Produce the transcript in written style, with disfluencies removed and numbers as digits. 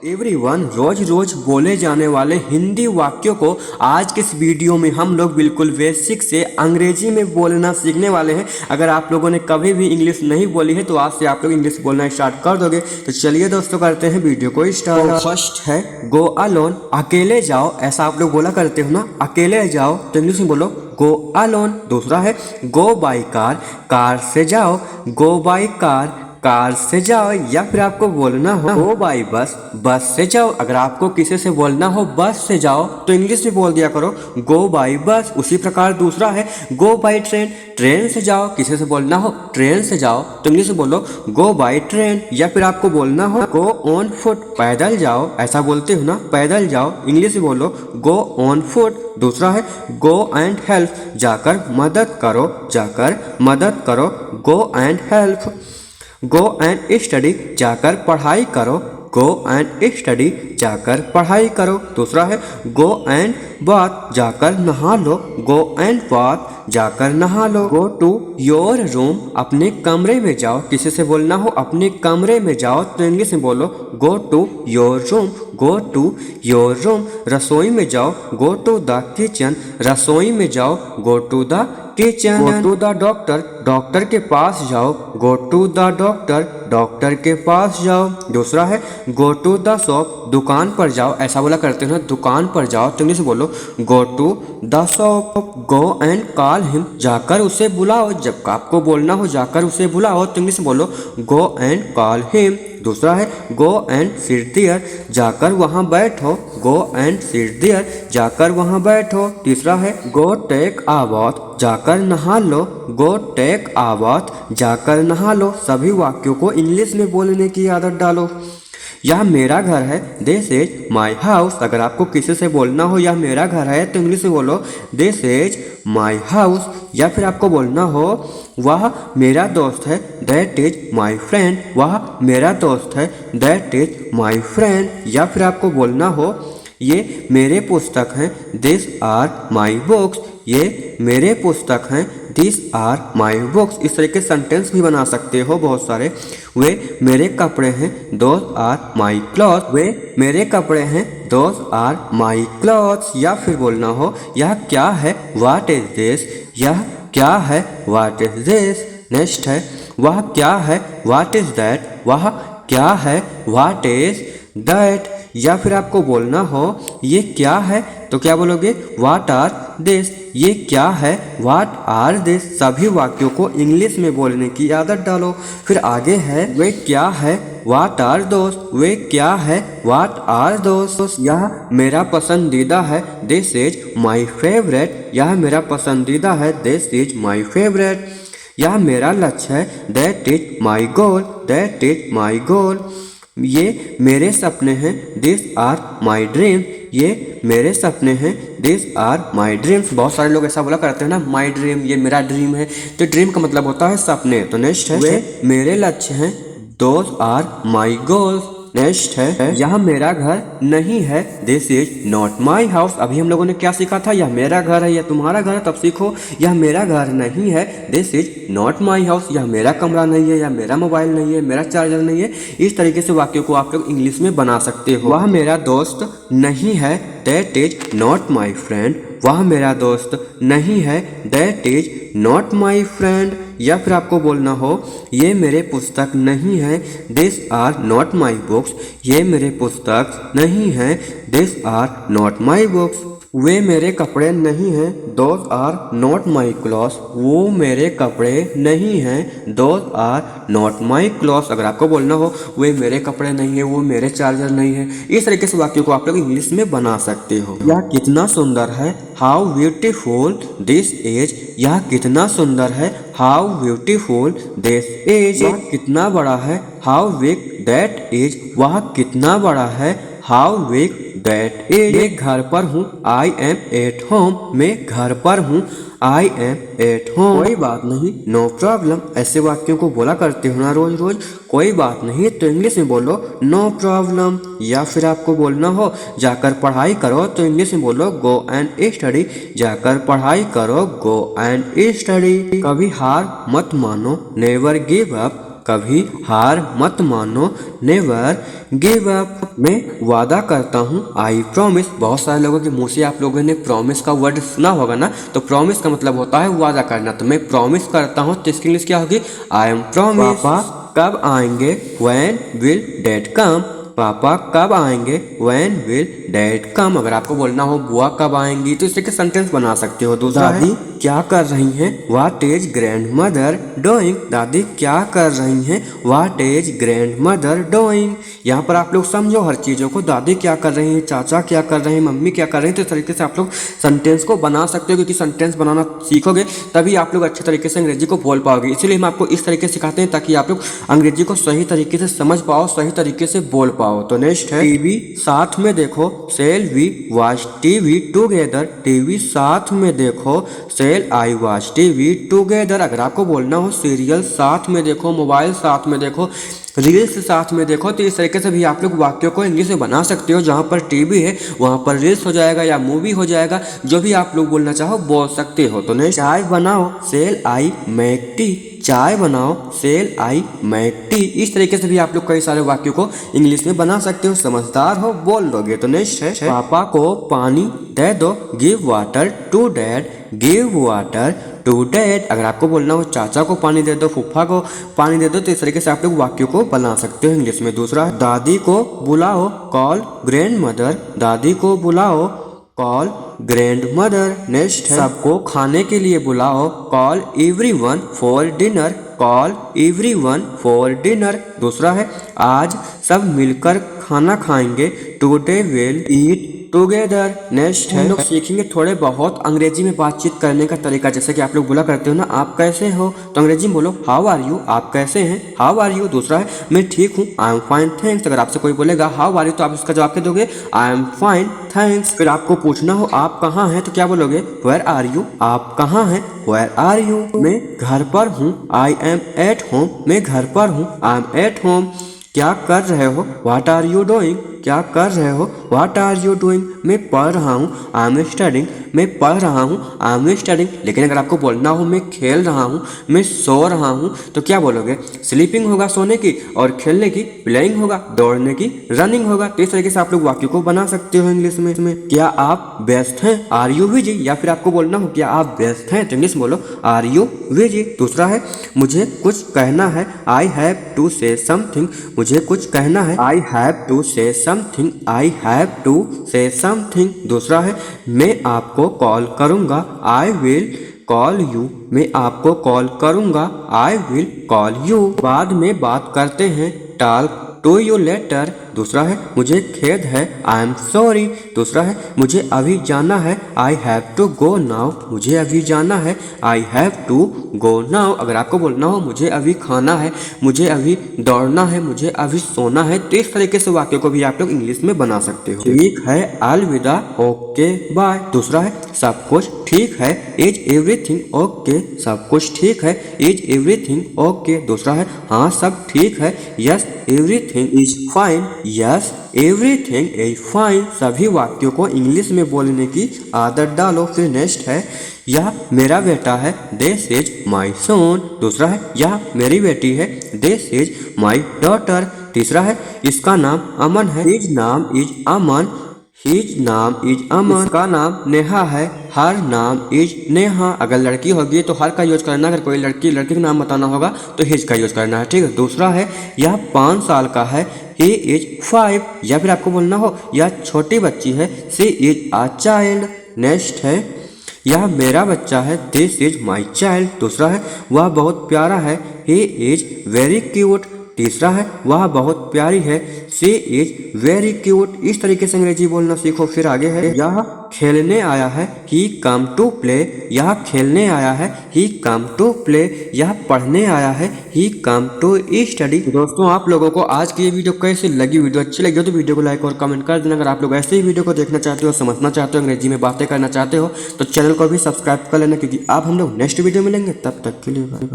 Everyone, रोज रोज बोले जाने वाले हिंदी वाक्यों को आज के इस वीडियो में हम लोग बिल्कुल बेसिक से अंग्रेजी में बोलना सीखने वाले हैं। अगर आप लोगों ने कभी भी इंग्लिश नहीं बोली है तो आज से आप लोग इंग्लिश बोलना स्टार्ट कर दोगे। तो चलिए दोस्तों, करते हैं वीडियो को स्टार्ट। फर्स्ट है गो अलोन, अकेले जाओ। ऐसा आप लोग बोला करते हो ना, अकेले जाओ, तो इंग्लिश में बोलो गो अलोन। दूसरा है गो बाई कार, कार से जाओ, गो बाई कार, कार से जाओ। या फिर आपको बोलना हो गो बाई बस, बस से जाओ। अगर आपको किसी से बोलना हो बस से जाओ तो इंग्लिश में बोल दिया करो गो बाई बस। उसी प्रकार दूसरा है गो बाई ट्रेन, ट्रेन से जाओ। किसी से बोलना हो ट्रेन से जाओ तो इंग्लिश में बोलो गो बाई ट्रेन। या फिर आपको बोलना हो गो ऑन फुट, पैदल जाओ। ऐसा बोलते हो ना, पैदल जाओ, इंग्लिश में बोलो गो ऑन फुट। दूसरा है गो एंड हेल्प, जाकर मदद करो, जाकर मदद करो, go and help. Go and study, जाकर पढ़ाई करो, गो एंड स्टडी, जाकर पढ़ाई करो। दूसरा है गो एंड बाथ, जाकर नहा लो, गो एंड बाथ, जाकर नहा लो। गो टू योर रूम, अपने कमरे में जाओ। किसी से बोलना हो अपने कमरे में जाओ तो इंग्लिश में बोलो go to your room, go to your room. रसोई में जाओ, गो टू द किचन, रसोई में जाओ, go to the kitchen. Go to the doctor, doctor के पास जाओ, go to the doctor, doctor के पास जाओ। दूसरा है गो टू द शॉप, दुकान पर जाओ। ऐसा बोला करते हैं ना, दुकान पर जाओ तो इंग्लिश बोलो go to the shop. Go and call him, जाकर उसे बुलाओ। जब आपको बोलना हो जाकर उसे बुलाओ तो इंग्लिश बोलो गो एंड कॉल हिम। दूसरा है गो एंड सिट देयर, जाकर वहाँ बैठो, गो एंड सिट देयर, जाकर वहाँ बैठो। तीसरा है गो टेक अ बाथ, जाकर नहा लो, गो टेक अ बाथ, जाकर नहा लो। सभी वाक्यों को इंग्लिश में बोलने की आदत डालो। यह मेरा घर है, दिस इज माई हाउस। अगर आपको किसी से बोलना हो यह मेरा घर है तो इंग्लिश में बोलो दिस इज माई हाउस। या फिर आपको बोलना हो वह मेरा दोस्त है, दैट इज माई फ्रेंड, वह मेरा दोस्त है, दैट इज माई फ्रेंड। या फिर आपको बोलना हो ये मेरे पुस्तक हैं, दिस आर माई बुक्स, ये मेरे पुस्तक हैं, दिस आर माई बुक्स। इस तरह के सेंटेंस भी बना सकते हो बहुत सारे। वे मेरे कपड़े हैं, दोज आर माई क्लॉथ, वे मेरे कपड़े हैं, दोज आर माई क्लॉथ्स। या फिर बोलना हो यह क्या है, व्हाट इज दिस, यह क्या है, व्हाट इज दिस। नेक्स्ट है वह क्या है, व्हाट इज दैट, वह क्या है, व्हाट इज दैट। या फिर आपको बोलना हो ये क्या है तो क्या बोलोगे व्हाट आर दिस, ये क्या है, व्हाट आर दिस। सभी वाक्यों को इंग्लिश में बोलने की आदत डालो। फिर आगे है वे क्या है, व्हाट आर दोस, वे क्या है, व्हाट आर दोस। यह मेरा पसंदीदा है, दिस इज माई फेवरेट, यह मेरा पसंदीदा है, दिस इज माई फेवरेट। यह मेरा लक्ष्य है, that is my goal, that is my goal. ये मेरे सपने हैं, दिस आर माई ड्रीम, ये मेरे सपने हैं, दिस आर माई ड्रीम्स। बहुत सारे लोग ऐसा बोला करते हैं ना, माई ड्रीम, ये मेरा ड्रीम है। तो ड्रीम का मतलब होता है सपने। तो नेक्स्ट है वे मेरे लक्ष्य हैं, those are my goals. Next है यह मेरा घर नहीं है, this is not my house. अभी हम लोगों ने क्या सीखा था, यह मेरा घर है, यह तुम्हारा घर है। तब सीखो यह मेरा घर नहीं है, this is not my house. यह मेरा कमरा नहीं है, यह मेरा मोबाइल नहीं है, मेरा चार्जर नहीं है। इस तरीके से वाक्यों को आप लोग इंग्लिश में बना सकते हो। वह मेरा दोस्त नहीं है, that is not my friend, वह मेरा दोस्त नहीं है, that is not my friend. या फिर आपको बोलना हो ये मेरे पुस्तक नहीं है, this are not my books, ये मेरे पुस्तक नहीं है, this are not my books. वे मेरे कपड़े नहीं हैं, those are not my clothes, वो मेरे कपड़े नहीं हैं, those are not my clothes. अगर आपको बोलना हो वे मेरे कपड़े नहीं है, वो मेरे चार्जर नहीं है। इस तरीके से वाक्यों को आप लोग इंग्लिश में बना सकते हो। यह कितना सुंदर है, हाउ ब्यूटीफुल दिस इज, यह कितना सुंदर है, हाउ ब्यूटीफुल दिस इज। वह कितना बड़ा है, हाउ बिग दैट इज, वह कितना बड़ा है, हाउ बिग दैट इज। मैं घर पर हूँ, आई एम एट होम, मैं घर पर हूँ, आई एम एट होम। कोई बात नहीं, नो प्रॉब्लम। ऐसे वाक्यों को बोला करते हो ना रोज रोज, कोई बात नहीं तो इंग्लिश में बोलो नो प्रॉब्लम। या फिर आपको बोलना हो जाकर पढ़ाई करो तो इंग्लिश में बोलो गो एंड स्टडी, जाकर पढ़ाई करो, गो एंड स्टडी। कभी हार मत मानो, नेवर गिव अप, कभी हार मत मानो, नेवर गिव अप। मैं वादा करता हूँ, आई प्रॉमिस। बहुत सारे लोगों के मुंह से आप लोगों ने प्रॉमिस का वर्ड सुना होगा ना, तो प्रॉमिस का मतलब होता है वादा करना। तो मैं प्रॉमिस करता हूँ, तो इसकी इंग्लिश क्या होगी? I am promise. पापा कब आएंगे? व्हेन विल डैड कम। पापा कब आएंगे? व्हेन विल डैड कम। अगर आपको बोलना हो बुआ कब आएंगी, तो इससे के सेंटेंस बना सकते हो। दूसरा, दादी क्या कर रही हैं? What is grand mother doing. दादी क्या कर रही हैं? What is grand mother doing. यहाँ पर आप लोग समझो हर चीजों को, दादी क्या कर रही है, चाचा क्या कर रहे हैं, मम्मी क्या कर रही है। तो इस तरीके से आप लोग सेंटेंस को बना सकते हो, क्योंकि सेंटेंस बनाना सीखोगे तभी आप लोग अच्छे तरीके से अंग्रेजी को बोल पाओगे। इसीलिए हम आपको इस तरीके से सिखाते हैं, ताकि आप लोग अंग्रेजी को सही तरीके से समझ पाओ, सही तरीके से बोल पाओ। तो नेक्स्ट है, टीवी साथ में देखो, shall we watch TV together. TV साथ में देखो, shall I watch TV together. अगर आपको बोलना हो सीरियल साथ में देखो, मोबाइल साथ में देखो, रील्स साथ में देखो, तो इस तरीके से भी आप लोग वाक्यों को इंग्लिश में बना सकते हो। जहाँ पर टीवी है वहाँ पर रील्स हो जाएगा या मूवी हो जाएगा, जो भी आप लोग बोलना चाहो बोल सकते हो। तो नेक्स्ट, चाय बनाओ, सेल आई मेक टी। चाय बनाओ, सेल आई मेक टी। इस तरीके से भी आप लोग कई सारे वाक्यों को इंग्लिश में बना सकते हो, समझदार हो बोल दोगे। तो नेक्स्ट है, पापा को पानी दे दो, give water to dad. Give water to dad. अगर आपको बोलना हो चाचा को पानी दे दो, फूफा को पानी दे दो, तो इस तरीके से आप लोग वाक्यों को बना सकते हो इंग्लिश में। दूसरा, दादी को बुलाओ, कॉल ग्रैंड मदर। दादी को बुलाओ, कॉल ग्रैंड मदर। नेक्स्ट है, सबको खाने के लिए बुलाओ, call everyone for dinner. Call everyone for dinner. दूसरा है, आज सब मिलकर खाना खाएंगे, today will eat together. Next है, लोग सीखेंगे थोड़े बहुत अंग्रेजी में बातचीत करने का तरीका। जैसे कि आप लोग बोला करते हो ना, आप कैसे हो, तो अंग्रेजी में बोलो हाउ आर यू। आप कैसे हैं? How are you. दूसरा है, मैं ठीक हूँ, आई एम फाइन थैंक्स। अगर आपसे कोई बोलेगा हाउ आर यू, तो आप इसका जवाब क्या दोगे? I am fine thanks. फिर आपको पूछना हो आप कहाँ हैं, तो क्या बोलोगे? Where are you. आप कहाँ हैं? Where are you. मैं घर पर हूँ, आई एम एट होम। मैं घर पर हूँ, आई एम एट होम। क्या कर रहे हो? What are you doing. क्या कर रहे हो? What are you doing. मैं पढ़ रहा हूँ, आई एम स्टडिंग। मैं पढ़ रहा हूँ, आई एम स्टडिंग। लेकिन अगर आपको बोलना हो मैं खेल रहा हूँ, मैं सो रहा हूँ, तो क्या बोलोगे? स्लीपिंग होगा सोने की, और खेलने की प्लेइंग होगा, दौड़ने की रनिंग होगा। तो इस तरीके से आप लोग वाक्य को बना सकते हो इंग्लिश में। क्या आप व्यस्त हैं? Are you busy. या फिर आपको बोलना हो क्या आप व्यस्त हैं, तो इंग्लिश बोलो आर यू बिजी। दूसरा है, मुझे कुछ कहना है, I have to say something. मुझे कुछ कहना है, I have to say something. I have to say something. दूसरा है, मैं आपको कॉल करूंगा, आई विल कॉल यू। मैं आपको कॉल करूंगा, आई विल कॉल यू। बाद में बात करते हैं, टॉक टू यू लेटर। दूसरा है, मुझे खेद है, आई एम सॉरी। दूसरा है, मुझे अभी जाना है, I have to go now. मुझे अभी जाना है, I have to go now. अगर आपको बोलना हो मुझे अभी खाना है, मुझे अभी दौड़ना है, मुझे अभी सोना है, तो इस तरीके से वाक्य को भी आप लोग इंग्लिश में बना सकते हो। ठीक है, अलविदा, ओके बाय। दूसरा है, सब कुछ ठीक है, इज एवरीथिंग ओके। सब कुछ ठीक है, इज एवरीथिंग ओके। दूसरा है, हाँ सब ठीक है, yes everything is fine. Yes everything is fine. सभी वाक्यों को इंग्लिश में बोलने की आदत डालो। फिर नेक्स्ट है, यह मेरा बेटा है, दिस इज माई सन। दूसरा है, यह मेरी बेटी है, दिस इज माई डॉटर। तीसरा है, इसका नाम अमन है, हिज नाम इज अमन। हिज नाम इज अमन। का नाम नेहा है, हर नाम इज नेहा। अगर लड़की होगी तो हर का यूज करना, अगर कोई लड़की का नाम बताना होगा तो हिज का यूज करना है। ठीक है। दूसरा है, यह 5 साल का है, ही इज 5। या फिर आपको बोलना हो यह छोटी बच्ची है, सी इज अ चाइल्ड। नेक्स्ट है, यह मेरा बच्चा है, दिस इज माई चाइल्ड। दूसरा है, वह बहुत प्यारा है, ही इज वेरी क्यूट। तीसरा है, वह बहुत प्यारी है, शी इज वेरी क्यूट। इस तरीके से अंग्रेजी बोलना सीखो। फिर आगे है, यह खेलने आया है, ही कम टू प्ले। यह खेलने आया है, ही कम टू प्ले। यह पढ़ने आया है, ही कम टू स्टडी। दोस्तों, आप लोगों को आज की ये वीडियो कैसी लगी? वीडियो अच्छी लगी हो तो वीडियो को लाइक और कमेंट कर देना। अगर आप लोग ऐसे ही वीडियो को देखना चाहते हो, समझना चाहते हो, अंग्रेजी में बातें करना चाहते हो, तो चैनल को भी सब्सक्राइब कर लेना, क्योंकि अब हम लोग नेक्स्ट वीडियो मिलेंगे। तब तक के लिए बाय।